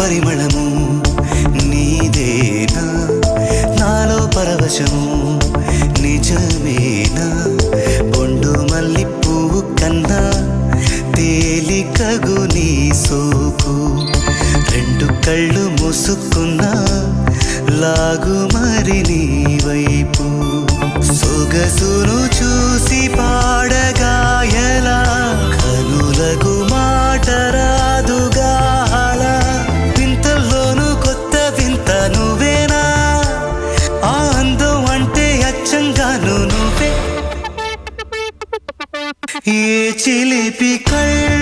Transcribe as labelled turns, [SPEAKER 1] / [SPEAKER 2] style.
[SPEAKER 1] పరిమళము నీదేనా నాలో పరవశము నిజమేనా బొండు మల్లి పువ్వు కన్నా తేలికగు నీ సోకు రెండు కళ్ళు మూసుకున్నా లాగు మరి నీ వైపు సొగసును చూసి పాడగాయలా కనులకు మాట రాదుగా వింతల్లోనూ కొత్త వింత నువ్వేనా ఆ అందం అంటే అచ్చంగాను నువ్వే ఏ చిలిపి కళ్ళ